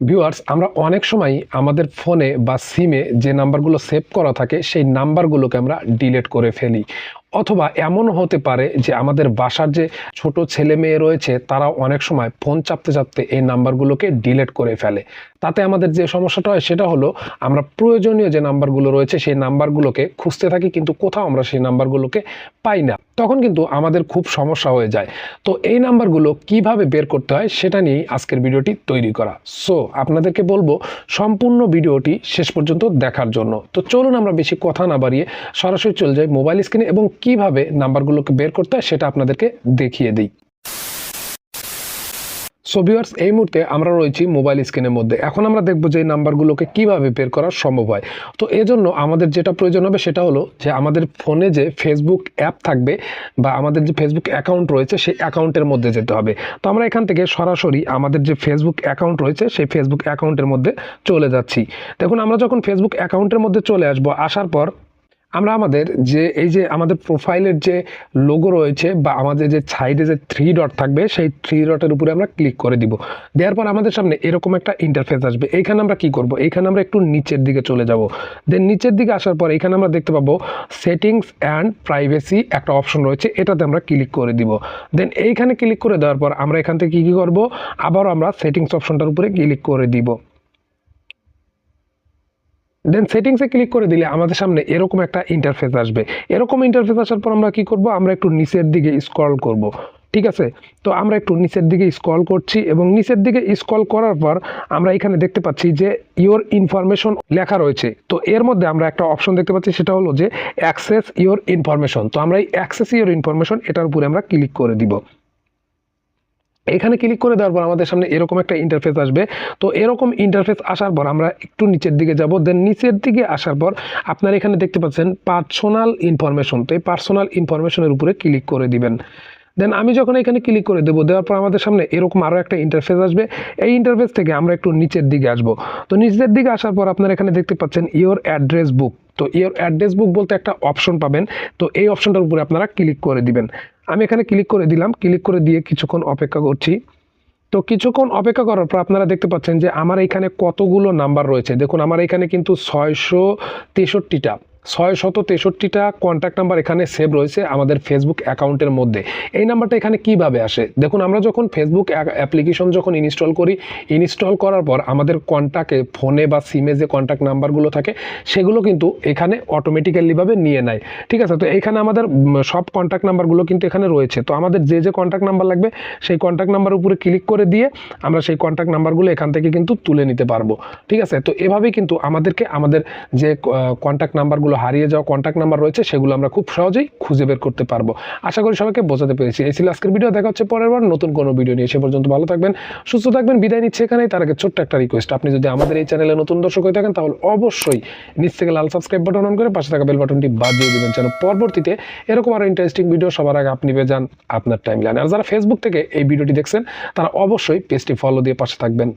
Viewers, আমরা অনেক সময় আমাদের ফোনে বা সিমে যে নাম্বারগুলো সেভ করা থাকে সেই নাম্বারগুলোকে আমরা ডিলিট করে ফেলি। অথবা এমনও হতে পারে যে আমাদের বাসার যে ছোট ছেলে মেয়ে রয়েছে তারা অনেক সময় ফোন চাপতে চাপতে এই নাম্বারগুলোকে ডিলিট করে ফেলে। তাতে আমাদের যে সমস্যাটা হয় সেটা হলো আমরা প্রয়োজনীয় যে নাম্বারগুলো রয়েছে সেই নাম্বারগুলোকে খুঁজতে থাকি, কিন্তু কোথাও আমরা সেই নাম্বারগুলোকে পাই না। তখন কিন্তু আমাদের খুব সমস্যা হয়ে যায়। তো এই নাম্বারগুলো কিভাবে বের করতে হয় সেটা নিয়েই আজকের ভিডিওটি তৈরি করা। সো আপনাদেরকে বলবো সম্পূর্ণ ভিডিওটি শেষ পর্যন্ত দেখার জন্য। তো চলুন আমরা বেশি কথা না বাড়িয়ে সরাসরি চলে যাই মোবাইল স্ক্রিনে এবং কিভাবে নাম্বারগুলোকে বের করতে হয় সেটা আপনাদেরকে দেখিয়ে দিই। সো ভিউয়ার্স, এই মুহূর্তে আমরা রয়েছি মোবাইল স্ক্রিনের মধ্যে। এখন আমরা দেখব যে এই নাম্বারগুলোকে কিভাবে বের করা সম্ভব হয়। তো এজন্য আমাদের যেটা প্রয়োজন হবে সেটা হলো যে আমাদের ফোনে যে ফেসবুক অ্যাপ থাকবে বা আমাদের যে ফেসবুক অ্যাকাউন্ট রয়েছে সেই অ্যাকাউন্টের মধ্যে যেতে হবে। তো আমরা এখান থেকে সরাসরি আমাদের যে ফেসবুক অ্যাকাউন্ট রয়েছে সেই ফেসবুক অ্যাকাউন্টের মধ্যে চলে যাচ্ছি। দেখুন, আমরা যখন ফেসবুক অ্যাকাউন্টের মধ্যে চলে আসবো, আসার পর আমরা আমাদের যে এই যে আমাদের প্রোফাইলের যে লোগো রয়েছে বা আমাদের যে সাইডে যে থ্রি ডট থাকবে সেই থ্রি ডটের উপরে আমরা ক্লিক করে দিব। দেওয়ার পর আমাদের সামনে এরকম একটা ইন্টারফেস আসবে। এইখানে আমরা কি করব, এইখানে আমরা একটু নিচের দিকে চলে যাব। দেন নিচের দিকে আসার পর এখানে আমরা দেখতে পাবো সেটিংস অ্যান্ড প্রাইভেসি একটা অপশন রয়েছে, এটাতে আমরা ক্লিক করে দিব। দেন এইখানে ক্লিক করে দেওয়ার পর আমরা এখান থেকে কী করব, আবারও আমরা সেটিংস অপশনটার উপরে ক্লিক করে দিব। দেন সেটিংসে ক্লিক করে দিলে আমাদের সামনে এরকম একটা ইন্টারফেস আসবে। এরকম ইন্টারফেস আসার পর আমরা কি করব, আমরা একটু নিচের দিকে স্ক্রল করব। ঠিক আছে, তো আমরা একটু নিচের দিকে স্ক্রল করছি এবং নিচের দিকে স্ক্রল করার পর আমরা এখানে দেখতে পাচ্ছি যে ইওর ইনফরমেশন লেখা রয়েছে। তো এর মধ্যে আমরা একটা অপশন দেখতে পাচ্ছি, সেটা হলো যে অ্যাক্সেস ইওর ইনফরমেশন। তো আমরা এই অ্যাক্সেস ইওর ইনফরমেশন এটার উপরে আমরা ক্লিক করে দিব। এখানে ক্লিক করে দেওয়ার পর আমাদের সামনে এরকম একটা ইন্টারফেস আসবে। তো এরকম ইন্টারফেস আসার পর আমরা একটু নিচের দিকে যাব। দেন নিচের দিকে আসার পর আপনারা এখানে দেখতে পাচ্ছেন পার্সোনাল ইনফরমেশন। তো এই পার্সোনাল ইনফরমেশনের উপরে ক্লিক করে দিবেন। দেন আমি যখন এখানে ক্লিক করে দেবো, দেওয়ার পর আমাদের সামনে এরকম আরও একটা ইন্টারফেস আসবে। এই ইন্টারফেস থেকে আমরা একটু নিচের দিকে আসবো। তো নিচের দিকে আসার পর আপনারা এখানে দেখতে পাচ্ছেন ইওর অ্যাড্রেস বুক। তো ইওর অ্যাড্রেস বুক বলতে একটা অপশন পাবেন। তো এই অপশনটার উপরে আপনারা ক্লিক করে দিবেন। আমি এখানে ক্লিক করে দিলাম। ক্লিক করে দিয়ে কিছুক্ষণ অপেক্ষা করছি। তো কিছুক্ষণ অপেক্ষা করার পর আপনারা দেখতে পাচ্ছেন যে আমার এখানে কতগুলো নাম্বার রয়েছে। দেখুন, আমার এখানে কিন্তু 663টা কন্ট্যাক্ট নাম্বার এখানে সেভ রয়েছে আমাদের ফেসবুক অ্যাকাউন্টের মধ্যে। এই নাম্বারটা এখানে কিভাবে আসে দেখুন, আমরা যখন ফেসবুক অ্যাপ্লিকেশন যখন ইনস্টল করি, ইনস্টল করার পর আমাদের কন্ট্যাক্টে ফোনে বা সিমে যে কন্ট্যাক্ট নাম্বারগুলো থাকে সেগুলো কিন্তু এখানে অটোমেটিক্যালিভাবে নিয়ে নেয়। ঠিক আছে, তো এখানে আমাদের সব কন্ট্যাক্ট নাম্বারগুলো কিন্তু এখানে রয়েছে। তো আমাদের যে যে কন্ট্যাক্ট নাম্বার লাগবে সেই কন্ট্যাক্ট নাম্বার উপরে ক্লিক করে দিয়ে আমরা সেই কন্ট্যাক্ট নাম্বারগুলো এখান থেকে কিন্তু তুলে নিতে পারবো। ঠিক আছে, তো এভাবেই কিন্তু আমাদেরকে আমাদের যে কন্ট্যাক্ট নাম্বারগুলো হারিয়ে যাওয়া কন্ট্যাক্ট নাম্বার রয়েছে সেগুলো আমরা খুব সহজেই খুঁজে বের করতে পারবো। আশা করি সবাইকে বোঝাতে পেরেছি। এই ছিল আজকের ভিডিও। দেখা হচ্ছে পরের বার নতুন কোনো ভিডিও নিয়ে। সে পর্যন্ত ভালো থাকবেন, সুস্থ থাকবেন। বিদায় নিচ্ছে এখানেই। তার আগে ছোট্ট একটা রিকোয়েস্ট, আপনি যদি আমাদের এই চ্যানেলে নতুন দর্শক হয়ে থাকেন তাহলে অবশ্যই নিচ থেকে লাল সাবস্ক্রাইব বাটন অন করে পাশে থাকা বেল বাটনটি বাজিয়ে দিবেন, যেন পরবর্তীতে এরকম আরো ইন্টারেস্টিং ভিডিও সবার আগে আপনি পেয়ে যান আপনার টাইমলাইনে। আর যারা ফেসবুক থেকে এই ভিডিওটি দেখছেন তারা অবশ্যই পেজটি ফলো দিয়ে পাশে থাকবেন।